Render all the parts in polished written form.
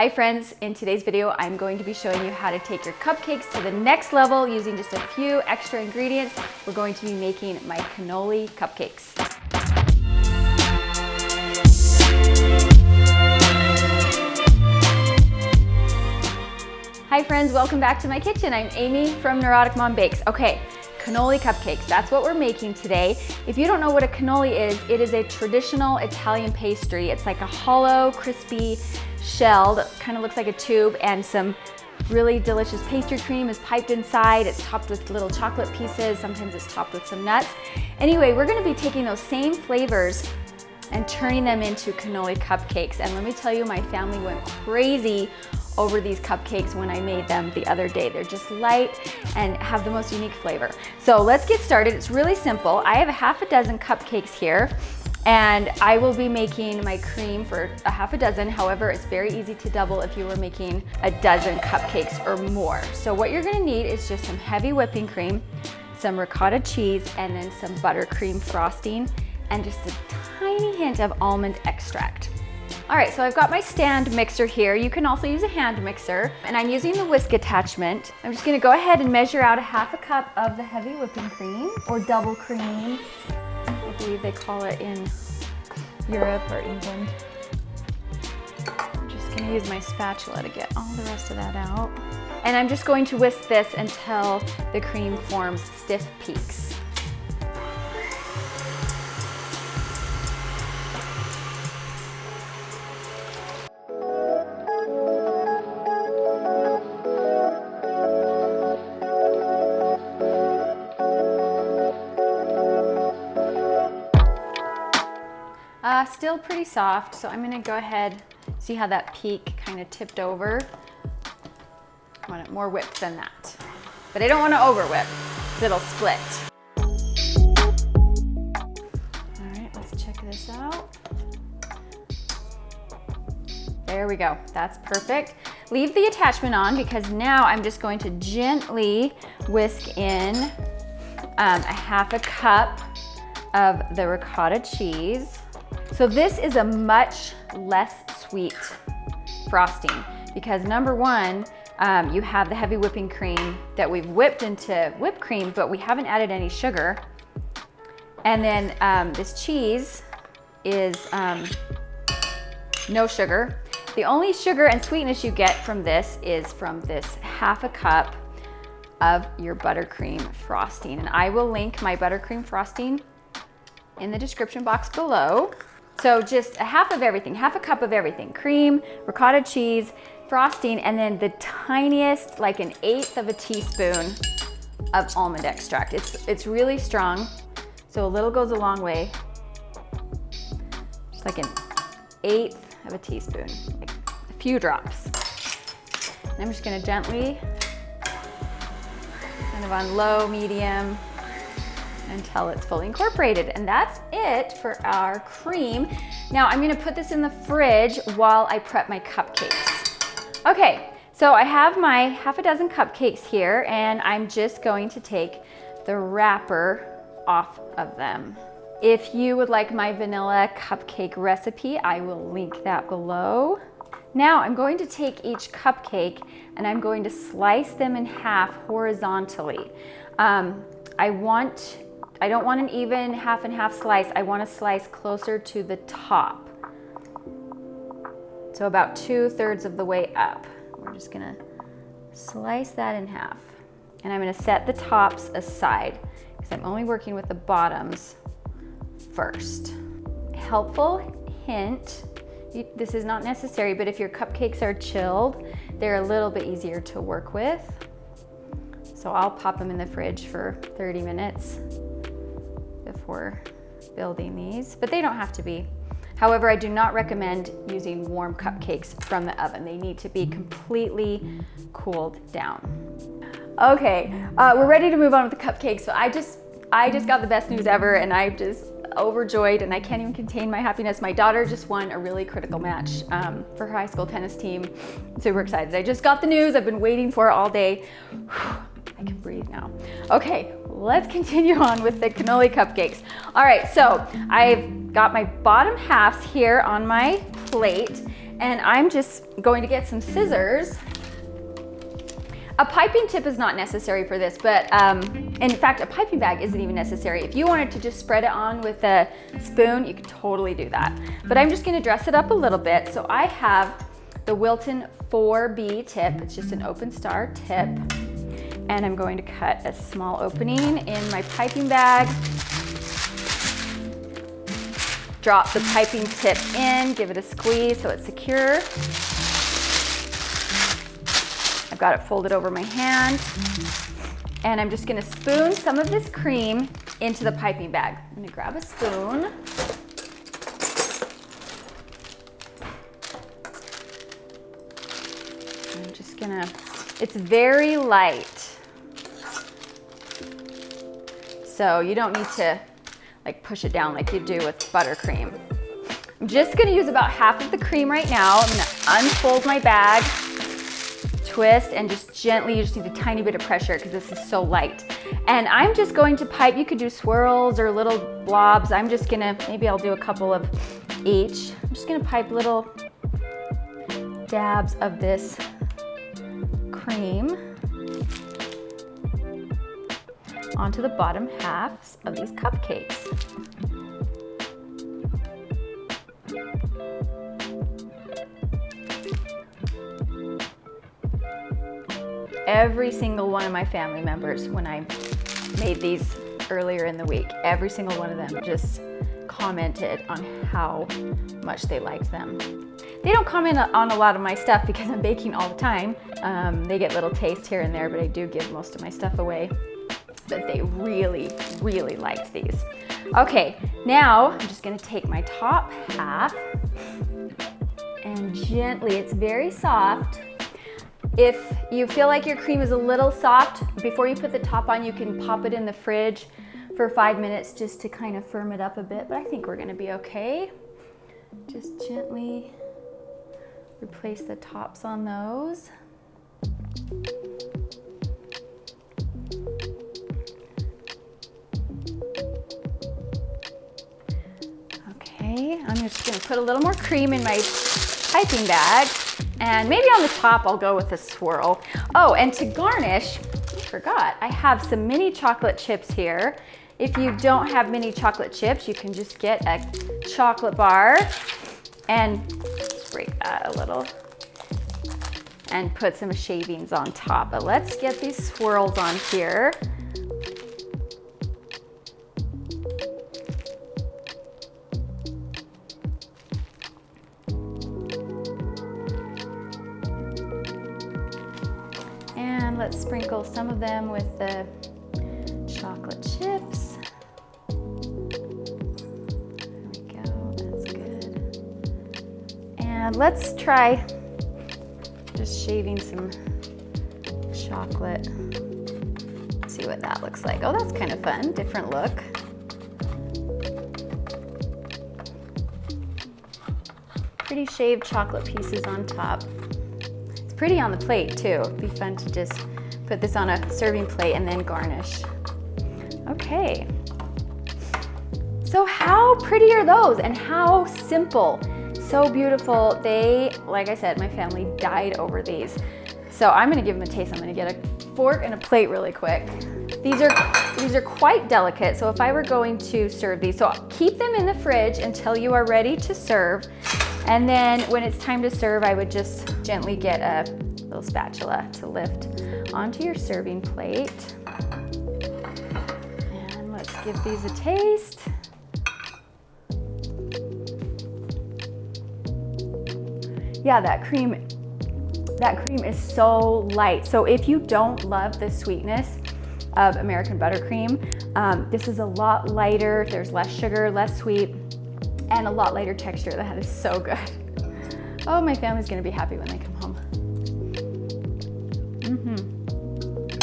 Hi friends, in today's video, I'm going to be showing you how to take your cupcakes to the next level using just a few extra ingredients. We're going to be making my cannoli cupcakes. Hi friends, welcome back to my kitchen. I'm Amy from Neurotic Mom Bakes. Okay, cannoli cupcakes, that's what we're making today. If you don't know what a cannoli is, it is a traditional Italian pastry. It's like a hollow, crispy shell that kind of looks like a tube, and some really delicious pastry cream is piped inside. It's topped with little chocolate pieces. Sometimes it's topped with some nuts. Anyway, we're gonna be taking those same flavors and turning them into cannoli cupcakes. And let me tell you, my family went crazy over these cupcakes when I made them the other day. They're just light and have the most unique flavor. So let's get started. It's really simple. I have a half a dozen cupcakes here, and I will be making my cream for a half a dozen. However, it's very easy to double if you were making a dozen cupcakes or more. So what you're gonna need is just some heavy whipping cream, some ricotta cheese, and then some buttercream frosting, and just a tiny hint of almond extract. All right, so I've got my stand mixer here. You can also use a hand mixer, and I'm using the whisk attachment. I'm just gonna go ahead and measure out a half a cup of the heavy whipping cream, or double cream, I believe they call it in Europe or England. I'm just gonna use my spatula to get all the rest of that out. And I'm just going to whisk this until the cream forms stiff peaks. Still pretty soft, so I'm gonna go ahead, see how that peak kind of tipped over. I want it more whipped than that. But I don't want to over whip, because it'll split. All right, let's check this out. There we go, that's perfect. Leave the attachment on, because now I'm just going to gently whisk in a half a cup of the ricotta cheese. So this is a much less sweet frosting, because number one, you have the heavy whipping cream that we've whipped into whipped cream, but we haven't added any sugar. And then this cheese is no sugar. The only sugar and sweetness you get from this is from this half a cup of your buttercream frosting. And I will link my buttercream frosting in the description box below. So just a half of everything, half a cup of everything: cream, ricotta cheese, frosting, and then the tiniest, like an eighth of a teaspoon of almond extract. It's really strong, so a little goes a long way. Just like an eighth of a teaspoon, like a few drops. And I'm just gonna gently, kind of on low, medium, until it's fully incorporated. And that's it for our cream. Now I'm gonna put this in the fridge while I prep my cupcakes. Okay, so I have my half a dozen cupcakes here, and I'm just going to take the wrapper off of them. If you would like my vanilla cupcake recipe, I will link that below. Now I'm going to take each cupcake and I'm going to slice them in half horizontally. I don't want an even half and half slice. I want to slice closer to the top. So about 2/3 of the way up. We're just gonna slice that in half. And I'm gonna set the tops aside, because I'm only working with the bottoms first. Helpful hint, this is not necessary, but if your cupcakes are chilled, they're a little bit easier to work with. So I'll pop them in the fridge for 30 minutes before building these, but they don't have to be. However, I do not recommend using warm cupcakes from the oven. They need to be completely cooled down. Okay, we're ready to move on with the cupcakes. So I just got the best news ever, and I'm just overjoyed, and I can't even contain my happiness. My daughter just won a really critical match for her high school tennis team. I'm super excited. I just got the news. I've been waiting for it all day. I can breathe now. Okay, let's continue on with the cannoli cupcakes. All right, so I've got my bottom halves here on my plate, And I'm just going to get some scissors. A piping tip is not necessary for this, but in fact, a piping bag isn't even necessary. If you wanted to just spread it on with a spoon, you could totally do that. But I'm just gonna dress it up a little bit. So I have the Wilton 4B tip. It's just an open star tip. And I'm going to cut a small opening in my piping bag. Drop the piping tip in, give it a squeeze so it's secure. I've got it folded over my hand. And I'm just gonna spoon some of this cream into the piping bag. I'm gonna grab a spoon. I'm just gonna, it's very light. So you don't need to like push it down like you do with buttercream. I'm just gonna use about half of the cream right now. I'm gonna unfold my bag, twist, and just gently, you just need a tiny bit of pressure because this is so light. And I'm just going to pipe, you could do swirls or little blobs. I'm just gonna, maybe I'll do a couple of each. I'm just gonna pipe little dabs of this cream onto the bottom halves of these cupcakes. Every single one of my family members, when I made these earlier in the week, every single one of them just commented on how much they liked them. They don't comment on a lot of my stuff because I'm baking all the time. They get little tastes here and there, but I do give most of my stuff away. But they really, really liked these. Okay, now I'm just gonna take my top half and gently, it's very soft. If you feel like your cream is a little soft, before you put the top on, you can pop it in the fridge for 5 minutes just to kind of firm it up a bit, but I think we're gonna be okay. Just gently replace the tops on those. Okay, I'm just gonna put a little more cream in my piping bag, and maybe on the top I'll go with a swirl. Oh, and to garnish, I forgot, I have some mini chocolate chips here. If you don't have mini chocolate chips, you can just get a chocolate bar and just break that a little and put some shavings on top. But let's get these swirls on here. And let's sprinkle some of them with the chocolate chips. There we go, that's good. And let's try just shaving some chocolate. See what that looks like. Oh, that's kind of fun, different look. Pretty shaved chocolate pieces on top. It's pretty on the plate too. It'd be fun to just put this on a serving plate and then garnish. Okay. So how pretty are those and how simple? So beautiful. They, like I said, my family died over these. So I'm gonna give them a taste. I'm gonna get a fork and a plate really quick. These are quite delicate, so if I were going to serve these, so keep them in the fridge until you are ready to serve. And then when it's time to serve, I would just gently get a little spatula to lift onto your serving plate. And let's give these a taste. Yeah, that cream is so light. So if you don't love the sweetness of American buttercream, this is a lot lighter. There's less sugar, less sweet, and a lot lighter texture. That is so good. Oh, my family's gonna be happy when they come home.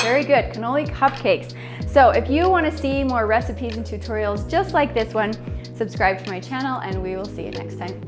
Very good, cannoli cupcakes. So if you wanna see more recipes and tutorials just like this one, subscribe to my channel and we will see you next time.